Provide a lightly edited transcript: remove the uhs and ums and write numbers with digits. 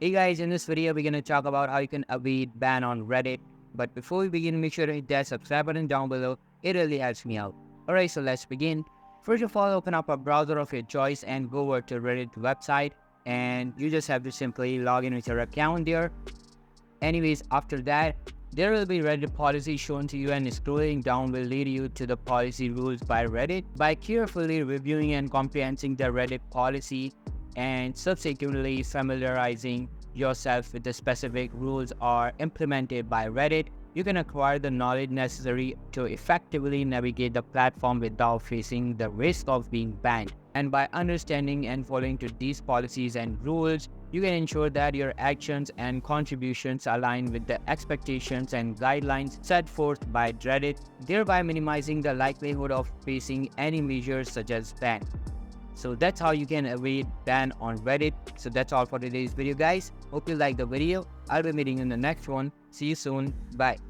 Hey guys, in this video we're gonna talk about how you can avoid ban on Reddit. But before we begin, make sure to hit that subscribe button down below. It really helps me out. Alright, so let's begin. First of all, open up a browser of your choice and go over to Reddit website. And you just have to simply log in with your account there. Anyways, after that, there will be Reddit policy shown to you, and scrolling down will lead you to the policy rules by Reddit. By carefully reviewing and comprehending the Reddit policy and subsequently familiarizing yourself with the specific rules are implemented by Reddit, you can acquire the knowledge necessary to effectively navigate the platform without facing the risk of being banned. And by understanding and following to these policies and rules, you can ensure that your actions and contributions align with the expectations and guidelines set forth by Reddit, thereby minimizing the likelihood of facing any measures such as ban. So that's how you can avoid ban on Reddit. So that's all for today's video, guys. Hope you liked the video. I'll be meeting you in the next one. See you soon. Bye.